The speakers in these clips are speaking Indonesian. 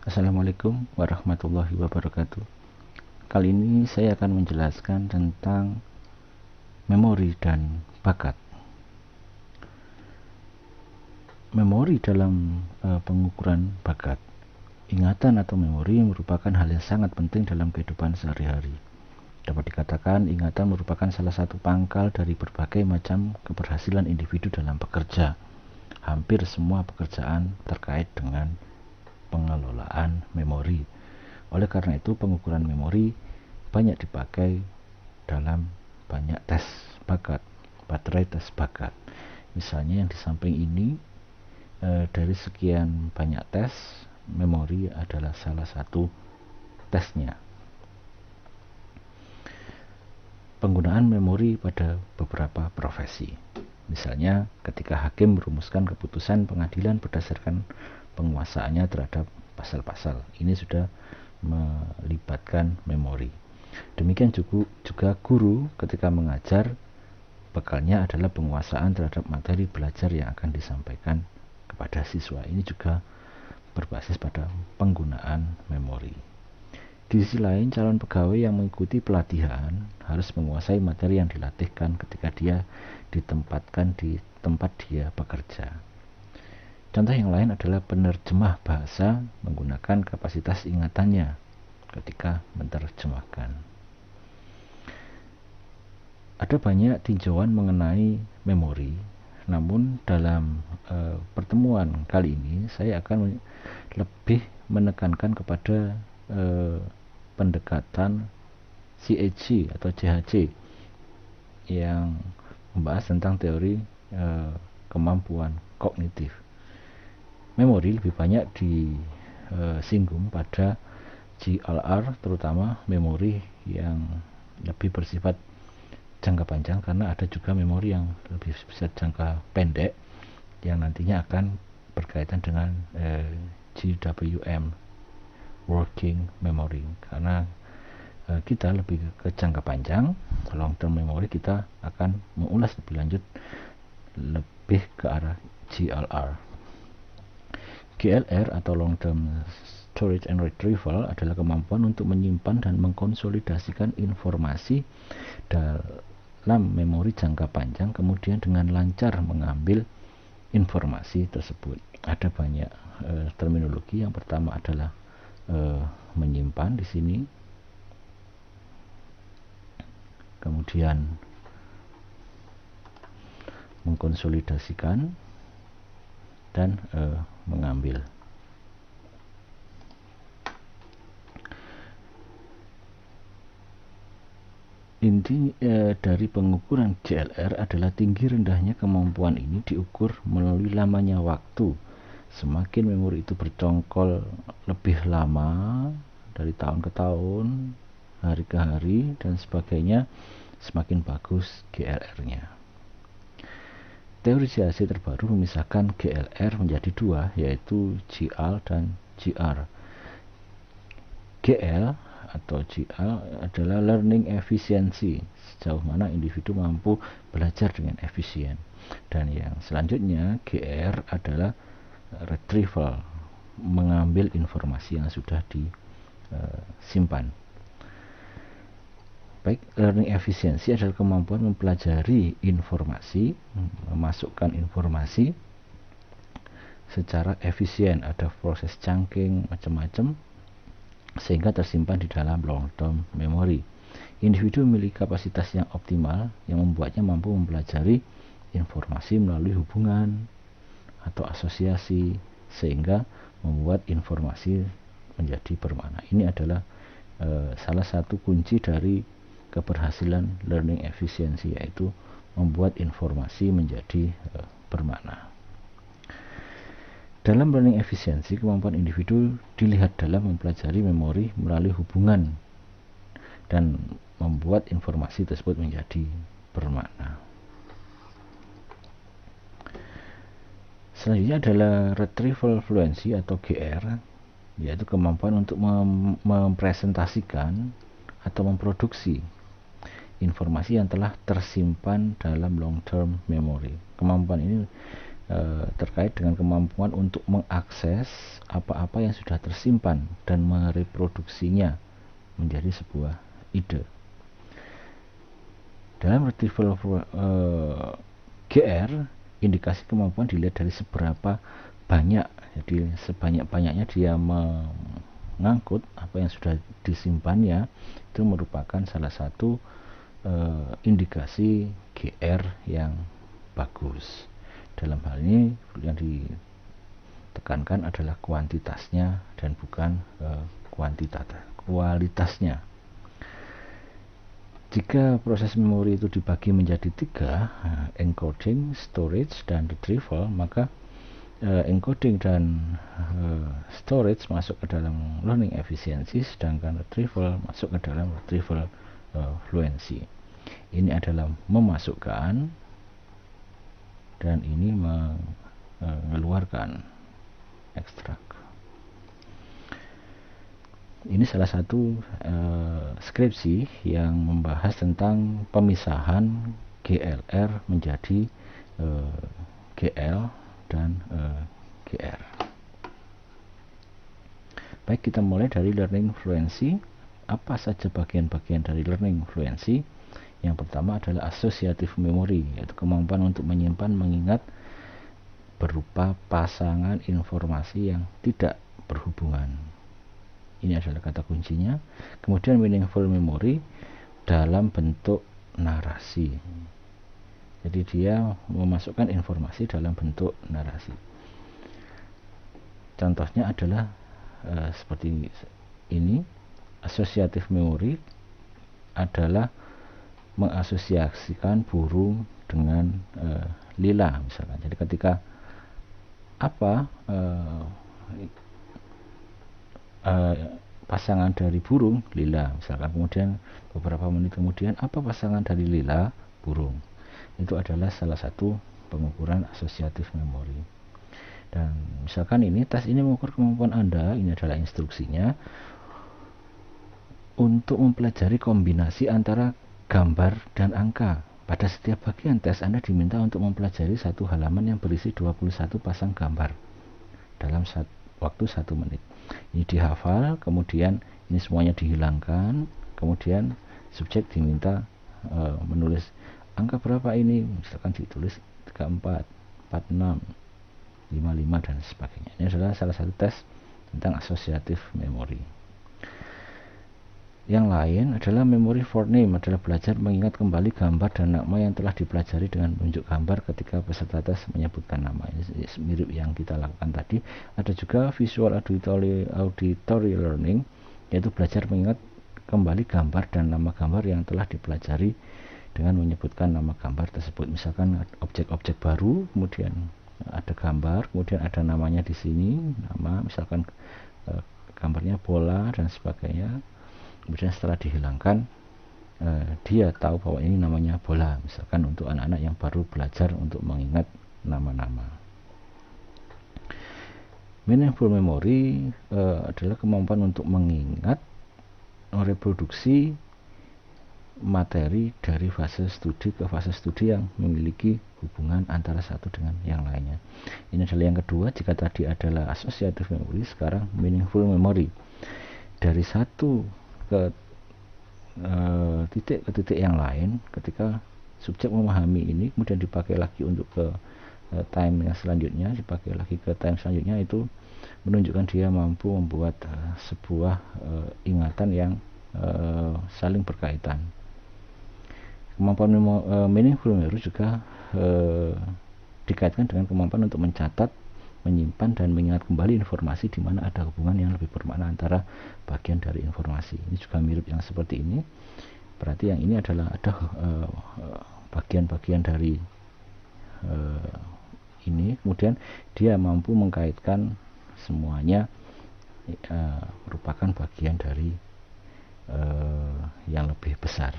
Assalamualaikum warahmatullahi wabarakatuh. Kali ini saya akan menjelaskan tentang memori dan bakat. Memori dalam pengukuran bakat. Ingatan atau memori merupakan hal yang sangat penting dalam kehidupan sehari-hari. Dapat dikatakan ingatan merupakan salah satu pangkal dari berbagai macam keberhasilan individu dalam bekerja. Hampir semua pekerjaan terkait dengan pengelolaan memori. Oleh karena itu, pengukuran memori banyak dipakai dalam banyak tes bakat, baterai tes bakat. Misalnya yang di samping ini, dari sekian banyak tes, memori adalah salah satu tesnya. Penggunaan memori pada beberapa profesi. Misalnya ketika hakim merumuskan keputusan pengadilan berdasarkan penguasaannya terhadap pasal-pasal. Ini sudah melibatkan memori. Demikian juga guru ketika mengajar, bekalnya adalah penguasaan terhadap materi belajar yang akan disampaikan kepada siswa. Ini juga berbasis pada penggunaan memori. Di sisi lain, calon pegawai yang mengikuti pelatihan harus menguasai materi yang dilatihkan ketika dia ditempatkan di tempat dia bekerja. Contoh yang lain adalah penerjemah bahasa menggunakan kapasitas ingatannya ketika menerjemahkan. Ada banyak tinjauan mengenai memori, namun dalam pertemuan kali ini saya akan lebih menekankan kepada pendekatan CHC atau CHC yang membahas tentang teori kemampuan kognitif. Memori lebih banyak disinggung pada GLR, terutama memori yang lebih bersifat jangka panjang, karena ada juga memori yang lebih bersifat jangka pendek yang nantinya akan berkaitan dengan GWM, working memory. Karena kita lebih ke jangka panjang, long term memory, kita akan mengulas lebih lanjut lebih ke arah GLR. GLR atau long term storage and retrieval adalah kemampuan untuk menyimpan dan mengkonsolidasikan informasi dalam memori jangka panjang, kemudian dengan lancar mengambil informasi tersebut. Ada banyak terminologi. Yang pertama adalah menyimpan di sini, kemudian mengkonsolidasikan, dan mengambil. Inti dari pengukuran GLR adalah tinggi rendahnya kemampuan ini diukur melalui lamanya waktu. Semakin memori itu bercongkol lebih lama, dari tahun ke tahun, hari ke hari, dan sebagainya, semakin bagus GLR-nya. Teori CHC terbaru memisahkan GLR menjadi dua, yaitu GL dan GR. GL atau GL adalah learning efficiency, sejauh mana individu mampu belajar dengan efisien. Dan yang selanjutnya, GR adalah retrieval, mengambil informasi yang sudah disimpan. Baik, learning efficiency adalah kemampuan mempelajari informasi, memasukkan informasi secara efisien. Ada proses chunking macam-macam sehingga tersimpan di dalam long term memory. Individu memiliki kapasitas yang optimal yang membuatnya mampu mempelajari informasi melalui hubungan atau asosiasi sehingga membuat informasi menjadi bermakna. Ini adalah salah satu kunci dari keberhasilan learning efficiency, yaitu membuat informasi menjadi bermakna. Dalam learning efficiency, kemampuan individu dilihat dalam mempelajari memori melalui hubungan dan membuat informasi tersebut menjadi bermakna. Selanjutnya adalah retrieval fluency atau GR, yaitu kemampuan untuk mempresentasikan atau memproduksi informasi yang telah tersimpan dalam long term memory. Kemampuan ini terkait dengan kemampuan untuk mengakses apa-apa yang sudah tersimpan dan mereproduksinya menjadi sebuah ide. Dalam retrieval GR, indikasi kemampuan dilihat dari seberapa banyak, jadi sebanyak-banyaknya dia mengangkut apa yang sudah disimpannya, itu merupakan salah satu indikasi GR yang bagus. Dalam hal ini yang ditekankan adalah kuantitasnya dan bukan kualitasnya. Jika proses memori itu dibagi menjadi 3, encoding, storage, dan retrieval, maka encoding dan storage masuk ke dalam learning efficiency, sedangkan retrieval masuk ke dalam retrieval fluency. Ini adalah memasukkan dan ini mengeluarkan ekstrak. Ini salah satu skripsi yang membahas tentang pemisahan GLR menjadi GL dan GR. Baik, kita mulai dari learning fluency. Apa saja bagian-bagian dari learning fluency? Yang pertama adalah associative memory, yaitu kemampuan untuk menyimpan, mengingat berupa pasangan informasi yang tidak berhubungan. Ini adalah kata kuncinya. Kemudian meaningful memory dalam bentuk narasi. Jadi dia memasukkan informasi dalam bentuk narasi. Contohnya adalah seperti ini. Associative memory adalah mengasosiasikan burung dengan lila misalkan. Jadi ketika pasangan dari burung lila misalkan, kemudian beberapa menit kemudian apa pasangan dari lila burung, itu adalah salah satu pengukuran associative memory. Dan misalkan ini tes ini mengukur kemampuan Anda, ini adalah instruksinya untuk mempelajari kombinasi antara gambar dan angka. Pada setiap bagian tes Anda diminta untuk mempelajari satu halaman yang berisi 21 pasang gambar dalam waktu 1 menit. Ini dihafal, kemudian ini semuanya dihilangkan, kemudian subjek diminta menulis angka berapa ini, misalkan ditulis 34, 46, 55 dan sebagainya. Ini adalah salah satu tes tentang associative memory. Yang lain adalah memory for name, adalah belajar mengingat kembali gambar dan nama yang telah dipelajari dengan menunjuk gambar ketika peserta tes menyebutkan nama. Ini mirip yang kita lakukan tadi. Ada juga visual auditory learning, yaitu belajar mengingat kembali gambar dan nama gambar yang telah dipelajari dengan menyebutkan nama gambar tersebut. Misalkan objek-objek baru, kemudian ada gambar, kemudian ada namanya di sini, nama misalkan gambarnya bola dan sebagainya. Kemudian setelah dihilangkan, dia tahu bahwa ini namanya bola, misalkan untuk anak-anak yang baru belajar untuk mengingat nama-nama. Meaningful memory adalah kemampuan untuk mengingat, mereproduksi materi dari fase studi ke fase studi yang memiliki hubungan antara satu dengan yang lainnya. Ini adalah yang kedua. Jika tadi adalah associative memory, sekarang meaningful memory. Dari satu ke titik yang lain, ketika subjek memahami ini kemudian dipakai lagi untuk ke time yang selanjutnya, dipakai lagi ke time selanjutnya, itu menunjukkan dia mampu membuat sebuah ingatan yang saling berkaitan. Kemampuan meaningful memory juga dikaitkan dengan kemampuan untuk mencatat, menyimpan dan mengingat kembali informasi di mana ada hubungan yang lebih bermakna antara bagian dari informasi. Ini juga mirip yang seperti ini. Berarti yang ini adalah ada bagian-bagian dari ini, kemudian dia mampu mengkaitkan semuanya, merupakan bagian dari yang lebih besar.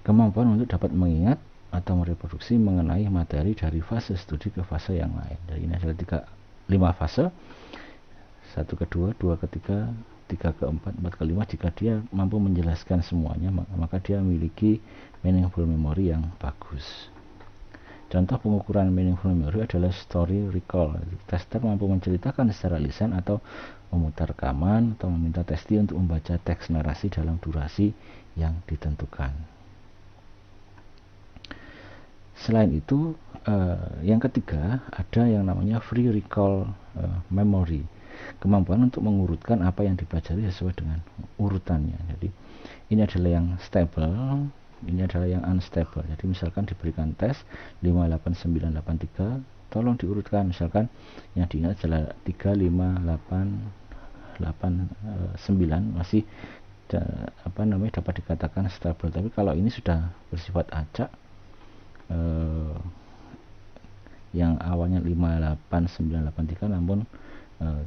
Kemampuan untuk dapat mengingat atau mereproduksi mengenai materi dari fase studi ke fase yang lain. Jadi ini adalah 5 fase. 1 ke 2, 2 ke 3, 3 ke 4, 4 ke 5. Jika dia mampu menjelaskan semuanya, maka dia memiliki meaningful memory yang bagus. Contoh pengukuran meaningful memory adalah story recall. Tester mampu menceritakan secara lisan atau memutar rekaman atau meminta testi untuk membaca teks narasi dalam durasi yang ditentukan. Selain itu, yang ketiga ada yang namanya free recall memory, kemampuan untuk mengurutkan apa yang dipelajari sesuai dengan urutannya. Jadi ini adalah yang stable, ini adalah yang unstable. Jadi misalkan diberikan tes 58983, tolong diurutkan. Misalkan yang diingat adalah 35889, masih dapat dikatakan stable. Tapi kalau ini sudah bersifat acak, yang awalnya 58983 namun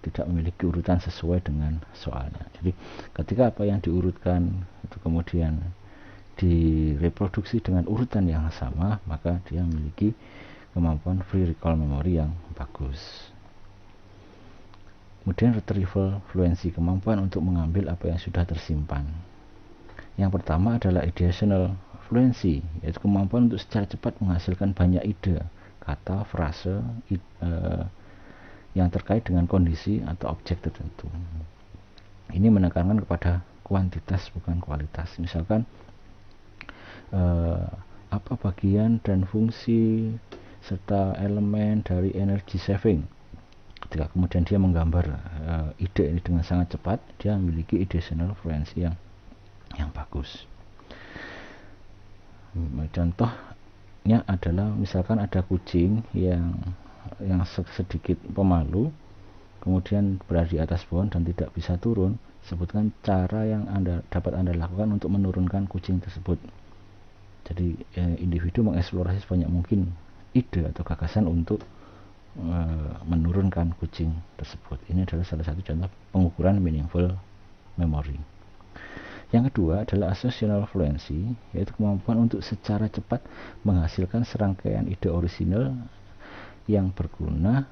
tidak memiliki urutan sesuai dengan soalnya. Jadi ketika apa yang diurutkan itu kemudian direproduksi dengan urutan yang sama, maka dia memiliki kemampuan free recall memory yang bagus. Kemudian retrieval fluency, kemampuan untuk mengambil apa yang sudah tersimpan. Yang pertama adalah ideational fluency, yaitu kemampuan untuk secara cepat menghasilkan banyak ide, kata, frase yang terkait dengan kondisi atau objek tertentu. Ini menekankan kepada kuantitas bukan kualitas. Misalkan apa bagian dan fungsi serta elemen dari energy saving. Ketika kemudian dia menggambar ide ini dengan sangat cepat, dia memiliki ideational fluency yang bagus. Contohnya adalah misalkan ada kucing yang sedikit pemalu, kemudian berada di atas pohon dan tidak bisa turun. Sebutkan cara yang dapat Anda lakukan untuk menurunkan kucing tersebut. Jadi individu mengeksplorasi sebanyak mungkin ide atau gagasan untuk menurunkan kucing tersebut. Ini adalah salah satu contoh pengukuran meaningful memory. Yang kedua adalah associational fluency, yaitu kemampuan untuk secara cepat menghasilkan serangkaian ide orisinal yang berguna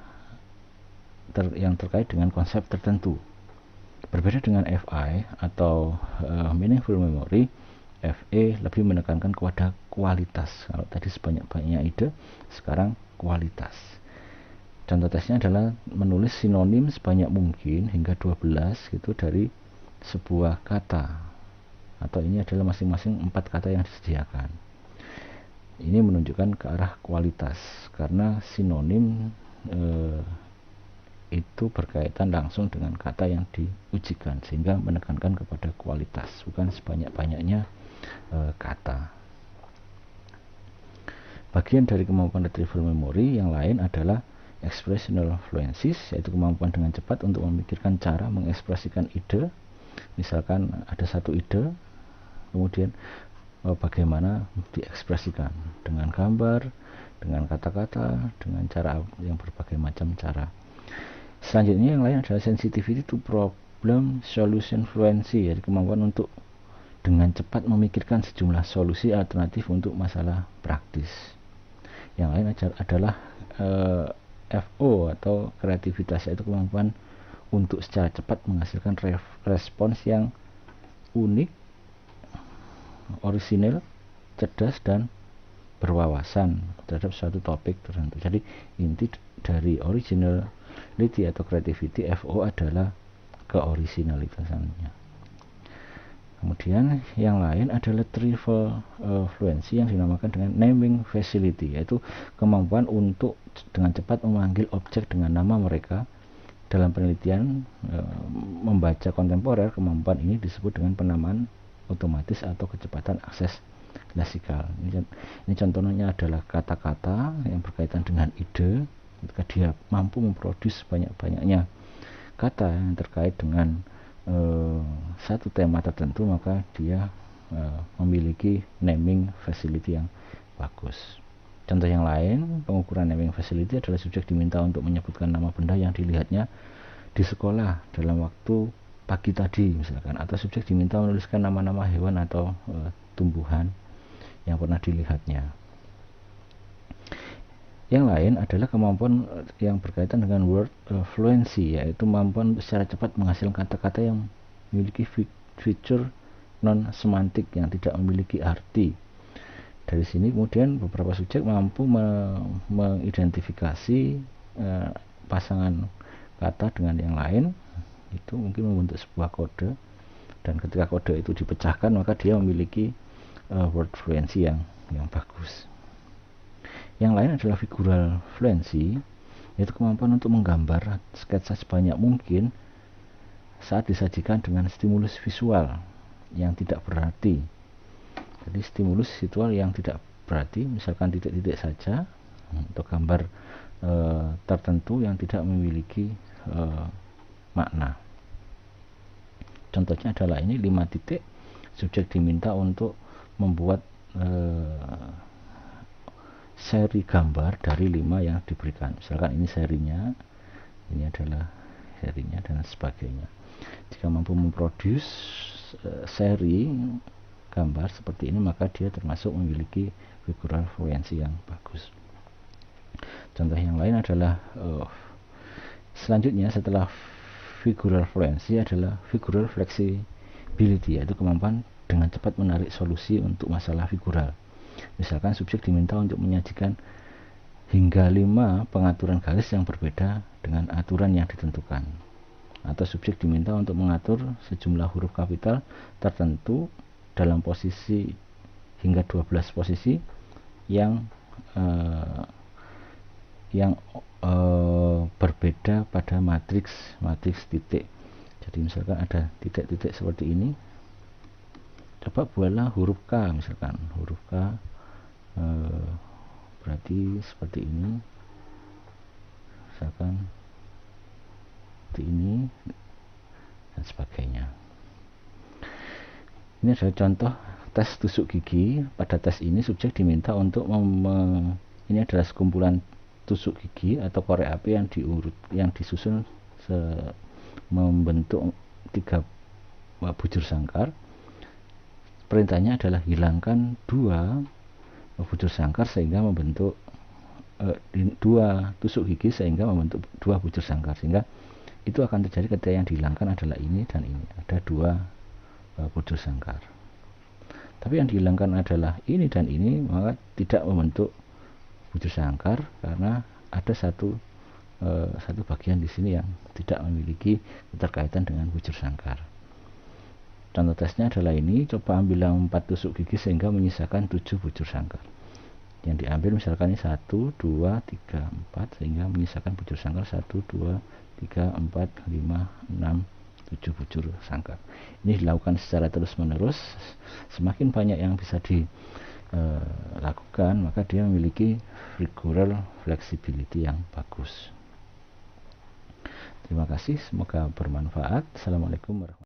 yang terkait dengan konsep tertentu. Berbeda dengan FI atau meaningful memory, FE lebih menekankan kepada kualitas. Kalau tadi sebanyak-banyaknya ide, sekarang kualitas. Contoh tesnya adalah menulis sinonim sebanyak mungkin hingga 12 gitu dari sebuah kata, atau ini adalah masing-masing 4 kata yang disediakan. Ini menunjukkan ke arah kualitas, karena sinonim itu berkaitan langsung dengan kata yang diujikan, sehingga menekankan kepada kualitas, bukan sebanyak-banyaknya kata. Bagian dari kemampuan retrieval memory yang lain adalah expressional fluencies, yaitu kemampuan dengan cepat untuk memikirkan cara mengekspresikan ide. Misalkan ada satu ide, kemudian bagaimana diekspresikan dengan gambar, dengan kata-kata, dengan cara yang berbagai macam cara. Selanjutnya yang lain adalah sensitivity to problem solution fluency, yaitu kemampuan untuk dengan cepat memikirkan sejumlah solusi alternatif untuk masalah praktis. Yang lain adalah FO atau kreativitas, yaitu kemampuan untuk secara cepat menghasilkan respons yang unik, orisinal, cerdas, dan berwawasan terhadap suatu topik tertentu. Jadi inti dari originality atau creativity FO adalah keorisinalitasannya. Kemudian yang lain adalah retrieval fluency yang dinamakan dengan naming facility, yaitu kemampuan untuk dengan cepat memanggil objek dengan nama mereka. Dalam penelitian membaca kontemporer, kemampuan ini disebut dengan penamaan otomatis atau kecepatan akses lesikal. Ini contohnya adalah kata-kata yang berkaitan dengan ide. Ketika dia mampu memproduksi banyak-banyaknya kata yang terkait dengan satu tema tertentu, maka dia memiliki naming facility yang bagus. Contoh yang lain, pengukuran naming facility adalah subjek diminta untuk menyebutkan nama benda yang dilihatnya di sekolah dalam waktu pagi tadi misalkan, atau subjek diminta menuliskan nama-nama hewan atau tumbuhan yang pernah dilihatnya. Yang lain adalah kemampuan yang berkaitan dengan word fluency, yaitu kemampuan secara cepat menghasilkan kata-kata yang memiliki fitur non semantik yang tidak memiliki arti. Dari sini kemudian beberapa subjek mampu mengidentifikasi pasangan kata dengan yang lain, itu mungkin membentuk sebuah kode, dan ketika kode itu dipecahkan maka dia memiliki word fluency yang bagus. Yang lain adalah figural fluency, yaitu kemampuan untuk menggambar sketsa sebanyak mungkin saat disajikan dengan stimulus visual yang tidak berarti. Jadi stimulus visual yang tidak berarti, misalkan titik-titik saja untuk gambar tertentu yang tidak memiliki makna. Contohnya adalah ini 5 titik, subjek diminta untuk membuat seri gambar dari 5 yang diberikan. Misalkan ini serinya, ini adalah serinya, dan sebagainya. Jika mampu memproduce seri gambar seperti ini, maka dia termasuk memiliki figural fluency yang bagus. Contoh yang lain adalah selanjutnya setelah figural fluency adalah figural flexibility, yaitu kemampuan dengan cepat menarik solusi untuk masalah figural. Misalkan subjek diminta untuk menyajikan hingga 5 pengaturan garis yang berbeda dengan aturan yang ditentukan, atau subjek diminta untuk mengatur sejumlah huruf kapital tertentu dalam posisi hingga 12 posisi yang berbeda pada matriks titik. Jadi misalkan ada titik-titik seperti ini, coba buatlah huruf K, misalkan huruf K berarti seperti ini, misalkan seperti ini, dan sebagainya. Ini adalah contoh tes tusuk gigi. Pada tes ini subjek diminta untuk ini adalah sekumpulan tusuk gigi atau korek api yang disusun membentuk 3 bujur sangkar. Perintahnya adalah hilangkan 2 bujur sangkar sehingga membentuk 2 tusuk gigi sehingga membentuk 2 bujur sangkar, sehingga itu akan terjadi ketika yang dihilangkan adalah ini dan ini, ada 2 bujur sangkar. Tapi yang dihilangkan adalah ini dan ini, maka tidak membentuk bujur sangkar karena ada satu bagian di sini yang tidak memiliki keterkaitan dengan bujur sangkar. Contoh tesnya adalah ini, coba ambil 4 tusuk gigi sehingga menyisakan 7 bujur sangkar. Yang diambil misalkan ini 1, 2, 3, 4 sehingga menyisakan bujur sangkar 1, 2, 3, 4, 5, 6, 7 bujur sangkar. Ini dilakukan secara terus-menerus. Semakin banyak yang bisa dilakukan, maka dia memiliki figural flexibility yang bagus. Terima kasih, semoga bermanfaat. Assalamualaikum warahmatullahi wabarakatuh.